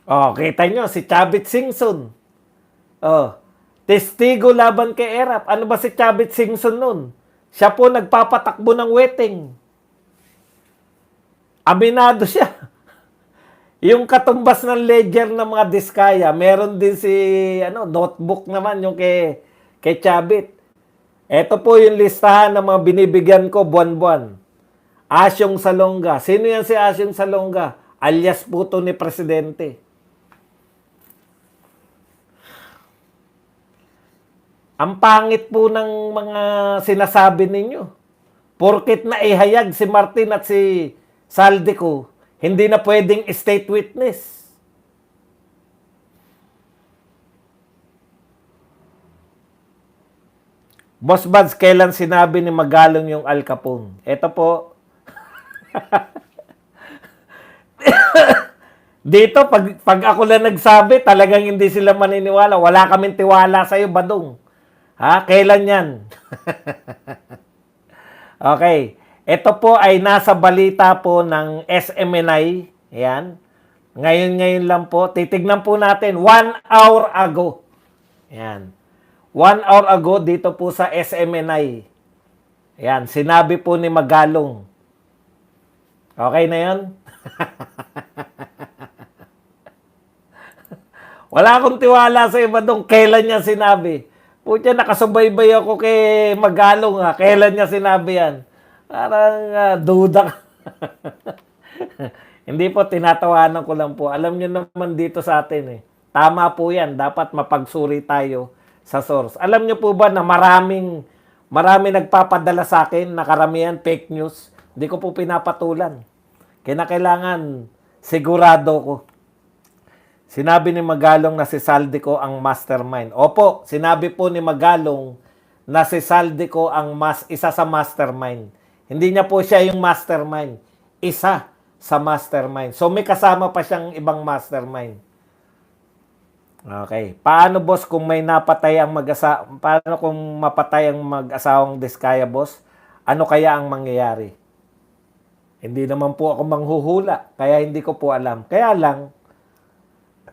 Oh, kita nyo, si Chavit Singson. Oh, testigo laban kay Erap. Ano ba si Chavit Singson nun? Siya po nagpapatakbo ng wedding. Aminado siya. Yung katumbas ng ledger ng mga Diskaya, meron din si notebook naman yung kay Chavit. Ito po yung listahan ng mga binibigyan ko buwan-buwan. Asyong Salonga. Sino yan si Asyong Salonga? Alias po to ni Presidente. Ang pangit po ng mga sinasabi ninyo. Porkit na ihayag si Martin at si Saldico, hindi na pwedeng state witness. Boss Buds, kailan sinabi ni Magalong yung Al Capone? Ito po. Dito, pag ako lang nagsabi, talagang hindi sila maniniwala. Wala kaming tiwala sa'yo, Badong. Ha? Kailan yan? Okay. Ito po ay nasa balita po ng SMNI. Yan. Ngayon lang po. Titignan po natin. 1 hour ago. Yan. 1 hour ago dito po sa SMNI. Yan. Sinabi po ni Magalong. Okay na yan? Wala akong tiwala sa iba doon. Kailan niya sinabi? Pucha, nakasubaybay ako kay Magalong ha. Kailan niya sinabi yan? Parang duda ka. Hindi po, tinatawanan ko lang po. Alam niyo naman dito sa atin eh. Tama po yan. Dapat mapagsuri tayo sa source. Alam niyo po ba na marami nagpapadala sa akin na karamihan fake news? Hindi ko po pinapatulan. Kinakailangan sigurado ko. Sinabi ni Magalong na si Saldico ang mastermind. Opo, sinabi po ni Magalong na si Saldico ang isa sa mastermind. Hindi niya po siya yung mastermind. Isa sa mastermind. So may kasama pa siyang ibang mastermind. Okay. Paano boss kung may napatay ang paano kung mapatay ang mag-asawang Diskaya, boss? Ano kaya ang mangyayari? Hindi naman po ako manghuhula, kaya hindi ko po alam. Kaya lang,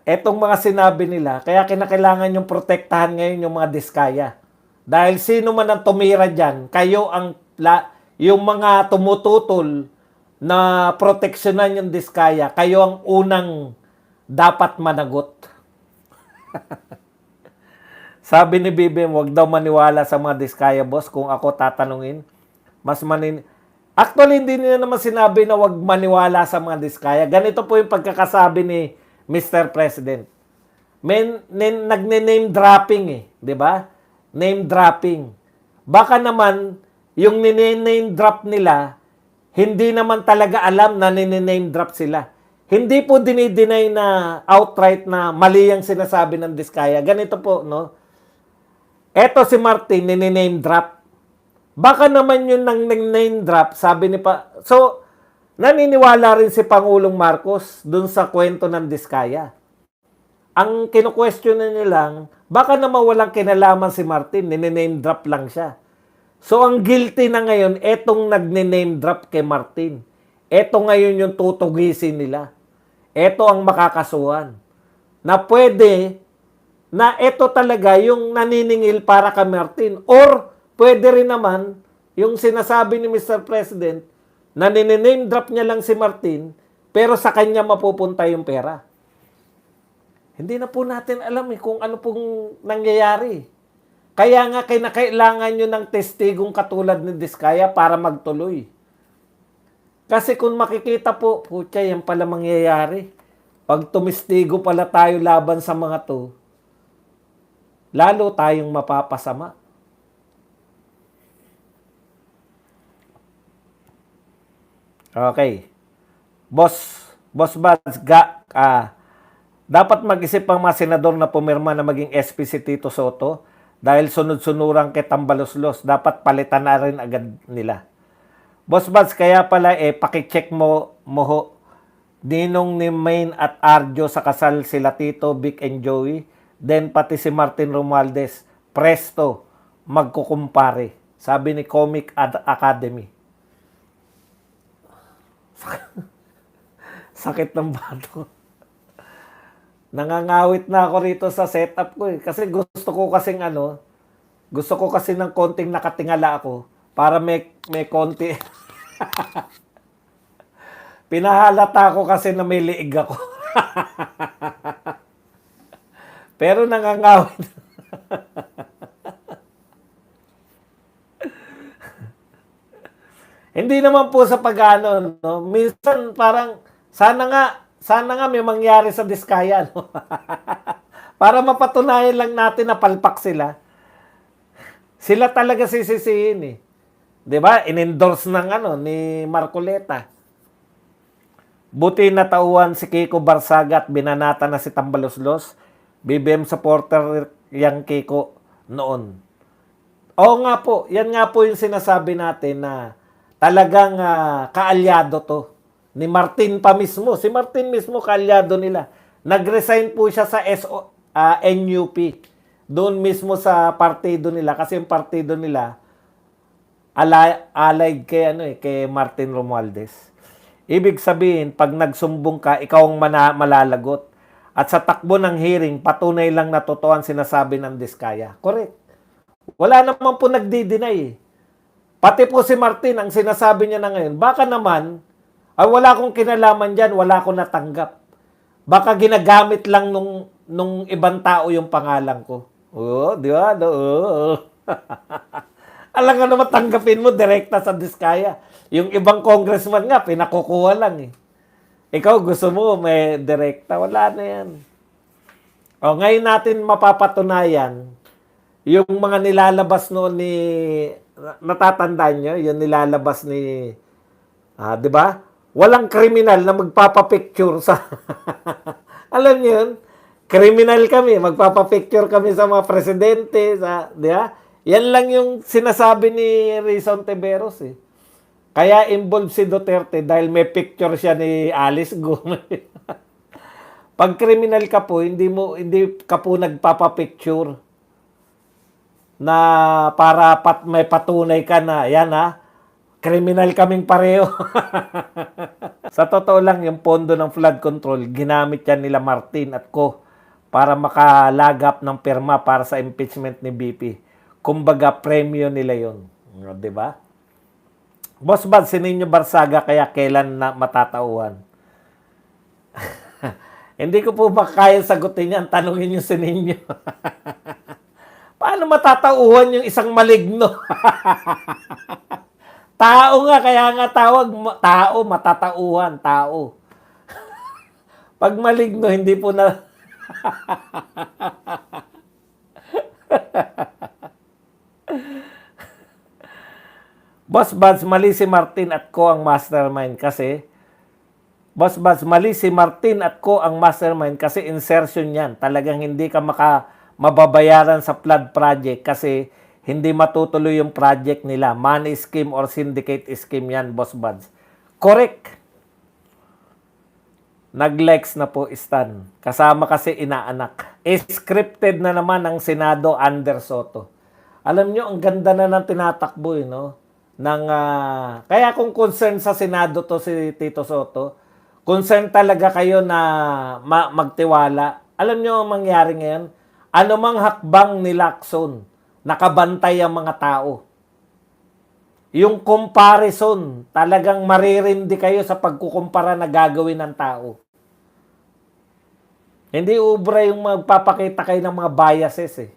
etong mga sinabi nila, kaya kinakailangan yung protektahan ngayon yung mga Diskaya. Dahil sino man ang tumira dyan, kayo yung mga tumututol na proteksyonan yung Diskaya, kayo ang unang dapat managot. Sabi ni BBM, wag daw maniwala sa mga Diskaya, boss. Kung ako tatanungin, Actually, hindi niya naman sinabi na wag maniwala sa mga Diskaya. Ganito po yung pagkakasabi ni Mr. President. Nagne-name dropping eh, 'di ba? Name dropping. Baka naman yung name drop nila, hindi naman talaga alam na name drop sila. Hindi po dinideny na outright na mali ang sinasabi ng Diskaya. Ganito po, no? Eto si Martin, name drop. Baka naman yun nang name drop, sabi ni So, naniniwala rin si Pangulong Marcos dun sa kwento ng Diskaya. Ang kinu-question niya lang, baka naman walang kinalaman si Martin, name drop lang siya. So, ang guilty na ngayon, etong nagne-name drop kay Martin. Eto ngayon yung tutugisin nila. Eto ang makakasuhan. Na pwede, na eto talaga yung naniningil para kay Martin. Or, pwede rin naman, yung sinasabi ni Mr. President, na name drop niya lang si Martin, pero sa kanya mapupunta yung pera. Hindi na po natin alam kung ano pong nangyayari. Kaya nga kailangan nyo ng testigong katulad ni Diskaya para magtuloy. Kasi kung makikita po, putya, yan pala mangyayari. Pag tumistigo pala tayo laban sa mga to, lalo tayong mapapasama. Okay. Boss Buds, dapat mag-isip ang mga senador na pumirma na maging SP si Tito Soto dahil sunod-sunurang kay Tambaloslos. Dapat palitan na rin agad nila. Boss Buds, kaya pala pakicheck mo ho. Ninong ni Maine at Arjo sa kasal sila Tito, Vic and Joey. Then pati si Martin Romualdez. Presto, magkukumpare. Sabi ni Comic Academy. Sakit ng bato. Nangangawit na ako rito sa setup ko eh. Kasi gusto ko kasi ng konting nakatingala ako para may konti. Pinahalata ko kasi na may liig ako. Pero nangangawit. Hindi naman po sa pag-ano, no? Minsan parang sana nga may mangyari sa Diskaya, no? Para mapatunayan lang natin na palpak sila. Sila talaga sisisihin eh. 'Di ba? In-endorse ng ni Marcoleta. Buti natauhan si Kiko Barsaga at binanata na si Tambaloslos. BBM supporter yang Kiko noon. Oo nga po, yan nga po yung sinasabi natin na talagang kaalyado to. Ni Martin pa mismo. Si Martin mismo kaalyado nila. Nag-resign po siya sa NUP. Doon mismo sa partido nila. Kasi yung partido nila, allied kay Martin Romualdez. Ibig sabihin, pag nagsumbong ka, ikaw ang malalagot. At sa takbo ng hearing, patunay lang na totoo ang sinasabi ng Diskaya. Correct. Wala naman po nagdi-deny eh. Pati po si Martin, ang sinasabi niya na ngayon, baka naman, wala akong kinalaman dyan, wala akong natanggap. Baka ginagamit lang nung ibang tao yung pangalan ko. Oo, di ba? Oo. Alam nga naman, tanggapin mo direkta sa Diskaya. Yung ibang congressman nga, pinakukuha lang eh. Ikaw gusto mo may direkta, wala na yan. O, ngayon natin mapapatunayan yung mga nilalabas noon ni, natatandaan nyo, yung nilalabas ni, di ba? Walang kriminal na magpapapicture sa, alam nyo yun? Kriminal kami, magpapapicture kami sa mga presidente, di ba? Yan lang yung sinasabi ni Rizon Tiveros eh. Kaya involved si Duterte dahil may picture siya ni Alice Gomez. Pag kriminal ka po, hindi ka po nagpapapicture na para may patunay ka na, yan kriminal kaming pareho. Sa totoo lang, yung pondo ng flood control, ginamit yan nila Martin at Co. para makalagap ng pirma para sa impeachment ni BP. Kumbaga, premyo nila yon, di ba? Boss Bad, si Nino Barsaga kaya kailan na matatauhan? Hindi ko po makaya sagutin yan. Tanungin niyo si Nino. Paano matatauhan yung isang maligno? Tao nga, kaya nga tawag tao, matatauhan, tao. Pag maligno, hindi po na... Boss Buds, mali si Martin at Co ang mastermind kasi insertion yan. Talagang hindi ka mababayaran sa flood project kasi hindi matutuloy yung project nila. Money scheme or syndicate scheme yan, Boss Buds. Correct. Nag-likes na po, Stan. Kasama kasi inaanak. Scripted na naman ang Senado under Soto. Alam nyo, ang ganda na ng tinatakbo, no? Kaya kung concern sa Senado to si Tito Soto, concern talaga kayo na magtiwala. Alam nyo ang mangyari ngayon? Anumang hakbang ni Lacson, nakabantay ang mga tao. Yung comparison, talagang maririndi kayo sa pagkukumpara na gagawin ng tao. Hindi ubra yung magpapakita kayo ng mga biases eh.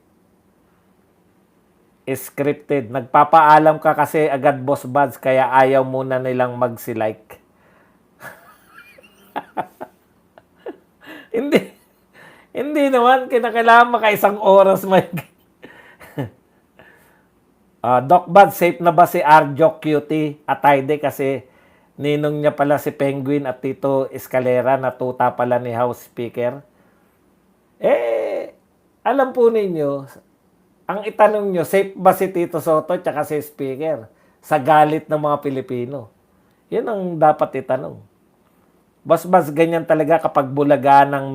Scripted. Nagpapaalam ka kasi agad, Boss Buds, kaya ayaw muna nilang magsi-like. Hindi naman, kinakailangan maka-isang oras may... Doc Buds, safe na ba si Arjo Cutie at Aide kasi ninong niya pala si Penguin at Tito Escalera na tuta pala ni House Speaker? Alam po ninyo, ang itanong nyo, safe ba si Tito Soto at si Speaker sa galit ng mga Pilipino? Yan ang dapat itanong. Bas ganyan talaga kapag bulaga ng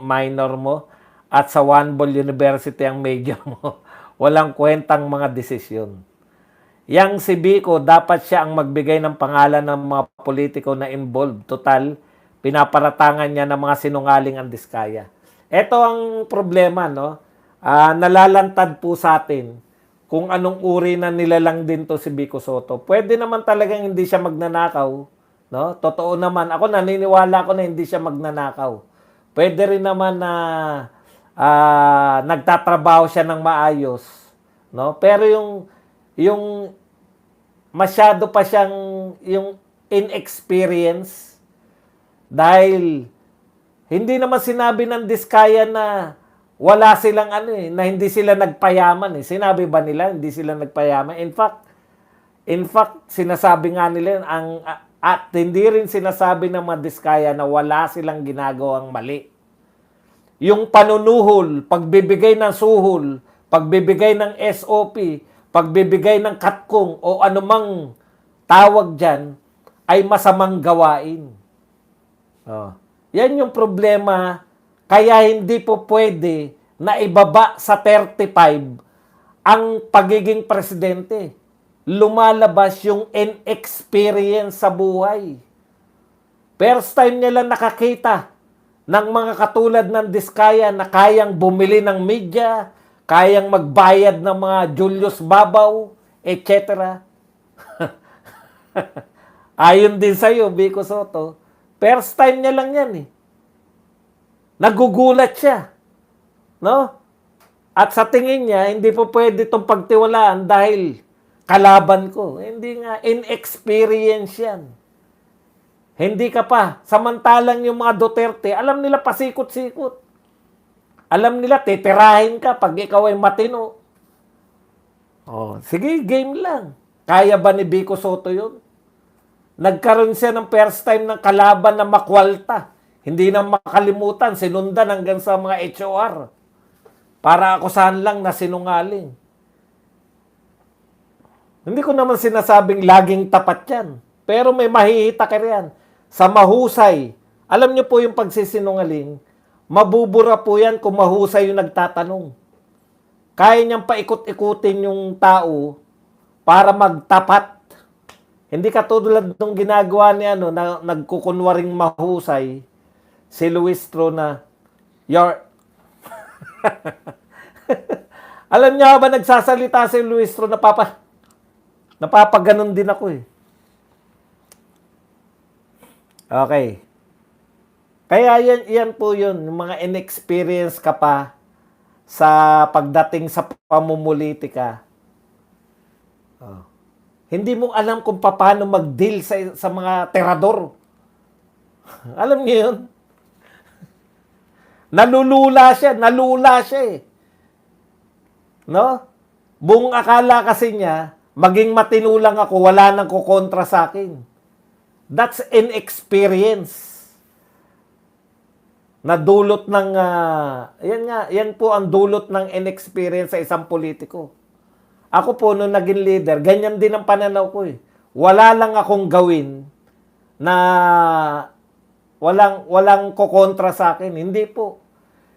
minor mo at sa One Ball University ang major mo. Walang kwentang mga desisyon. Yang si Biko, dapat siya ang magbigay ng pangalan ng mga politiko na involved. Total, pinaparatangan niya ng mga sinungaling ang Diskaya. Ito ang problema, no? Nalalantad po sa atin kung anong uri na nilalang din to si Vico Soto. Pwede naman talagang hindi siya magnanakaw, no? Totoo naman. Ako naniniwala ko na hindi siya magnanakaw. Pwede rin naman na nagtatrabaho siya ng maayos, no? Pero yung masyado pa siyang yung inexperience dahil hindi naman sinabi ng Diskaya na wala silang na hindi sila nagpayaman eh. Sinabi ba nila hindi sila nagpayaman? In fact, sinasabi nga nila at hindi rin sinasabi ng mga Diskaya na wala silang ginagawang mali. Yung panunuhol, pagbibigay ng suhol, pagbibigay ng SOP, pagbibigay ng katkong o anumang tawag dyan ay masamang gawain. Oh. Yan yung problema, kaya hindi po pwede na ibaba sa 35 ang pagiging presidente. Lumalabas yung inexperience sa buhay. First time nila nakakita ng mga katulad ng Diskaya na kayang bumili ng media, kayang magbayad ng mga Julius Babaw, etc. Ayon din sa'yo, Vico Soto, first time niya lang yan eh. Nagugulat siya. No? At sa tingin niya, hindi po pwede itong pagtiwalaan dahil kalaban ko. Hindi nga, inexperience yan. Hindi ka pa. Samantalang yung mga Duterte, alam nila pasikot-sikot. Alam nila, titirahin ka pag ikaw ay matino. Oh, sige, game lang. Kaya ba ni Vico Soto yun? Nagkaroon siya ng first time ng kalaban na makwalta. Hindi na makalimutan, sinundan hanggang sa mga HOR. Para akusahan lang na sinungaling. Hindi ko naman sinasabing laging tapat yan. Pero may mahihita ka riyan. Sa mahusay, alam niyo po yung pagsisinungaling, mabubura po yan kung mahusay yung nagtatanong. Kaya niyang paikot-ikutin yung tao para magtapat. Hindi katulad nung ginagawa niya na nagkukunwaring mahusay si Luis Tro na alam niya ba nagsasalita si Luis Tro napapaganon din ako eh. Okay. Kaya yan po yun, yung mga inexperience ka pa sa pagdating sa pamumulitika. Oh. Hindi mo alam kung paano mag-deal sa mga terador. Alam niyo yun? Nalula siya eh. No? Buong akala kasi niya, maging matino lang ako, wala nang kukontra sa akin. That's inexperience. Nadulot ng, yan po ang dulot ng inexperience sa isang politiko. Ako po, nung naging leader, ganyan din ang pananaw ko eh. Wala lang akong gawin na walang kukontra sa akin. Hindi po.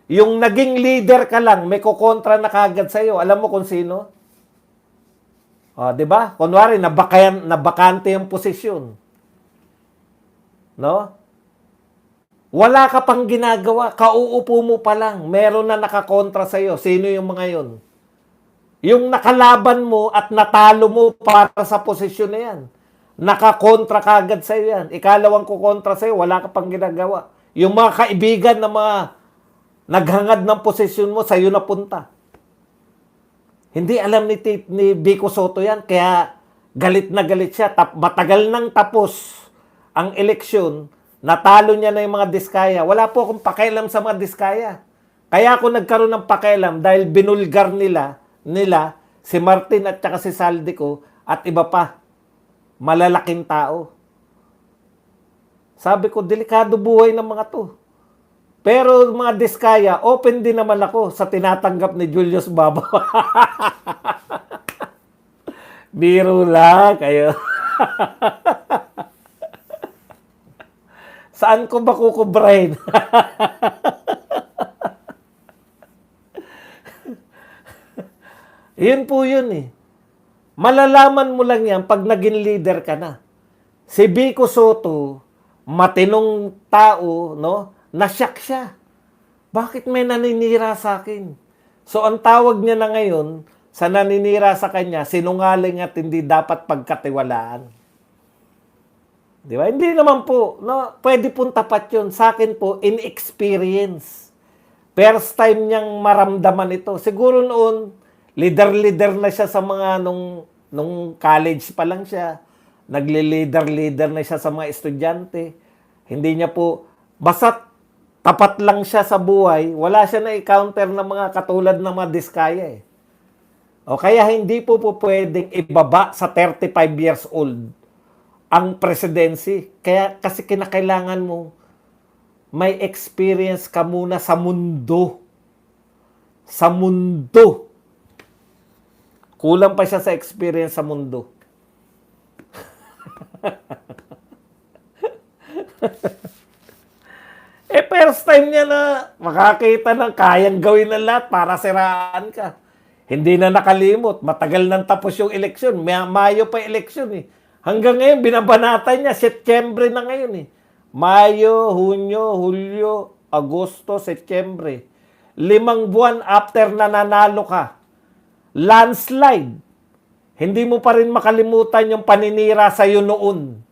Yung naging leader ka lang, may kukontra na kagad sa'yo. Alam mo kung sino? O, diba? Kunwari, nabakante yung posisyon. No? Wala ka pang ginagawa. Kauupo mo pa lang. Meron na nakakontra sa'yo. Sino yung mga yun? Yung nakalaban mo at natalo mo para sa posisyon na yan. Nakakontra kagad sa'yo yan. Ikalawang kukontra sa'yo, wala ka pang ginagawa. Yung mga kaibigan na mga naghangad ng posisyon mo, sa'yo napunta. Hindi alam ni Vico Soto yan, kaya galit na galit siya. Matagal nang tapos ang eleksyon, natalo niya na yung mga Diskaya. Wala po akong pakialam sa mga Diskaya. Kaya ako nagkaroon ng pakialam dahil binulgar nila si Martin at saka si Saldico at iba pa. Malalaking tao. Sabi ko, delikado buhay ng mga to. Pero mga Diskaya, open din naman ako sa tinatanggap ni Julius Babaw. Biro lang kayo. Saan ko ba kukubrahin? Yun po yun eh. Malalaman mo lang yan pag naging leader ka na. Si Vico Soto, matinong tao, no? Nasyak siya. bakit may naninira sa akin? So, ang tawag niya na ngayon, sa naninira sa kanya, sinungaling at hindi dapat pagkatiwalaan. Di ba? Hindi naman po. No, pwede pong tapat yun. Sa akin po, inexperience. First time niyang maramdaman ito. Siguro noon, leader-leader na siya sa mga nung college pa lang siya. Nagle-leader-leader na siya sa mga estudyante. Hindi niya po, basta tapat lang siya sa buhay, wala siya na-encounter ng mga katulad ng mga diskaya eh. O kaya hindi po pwedeng ibaba sa 35 years old ang presidency. Kaya kasi kinakailangan mo may experience ka muna sa mundo. Sa mundo. Kulang pa siya sa experience sa mundo. First time niya na makakita ng kayang gawin ng lahat para siraan ka. Hindi na nakalimot. Matagal nang tapos yung eleksyon. Mayo pa eleksyon eh. Hanggang ngayon, binabanatan niya. Setyembre na ngayon eh. Mayo, Hunyo, Hulyo, Agosto, Setyembre. 5 buwan after na nanalo ka. Landslide. Hindi mo pa rin makalimutan yung paninira sa'yo noon.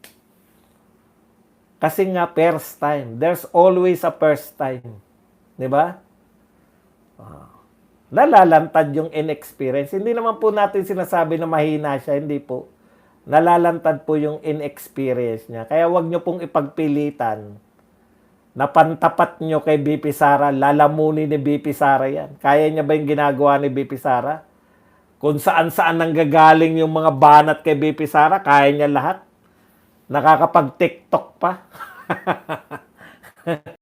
Kasi nga, first time. There's always a first time. Di ba? Nalalantad yung inexperience. Hindi naman po natin sinasabi na mahina siya. Hindi po. Nalalantad po yung inexperience niya. Kaya wag nyo pong ipagpilitan na pantapat nyo kay BP Sara. Lalamunin ni BP Sara yan. Kaya niya ba yung ginagawa ni BP Sara? Kung saan-saan nanggagaling yung mga banat kay BP Sara, kaya niya lahat. Nakakapag-TikTok pa.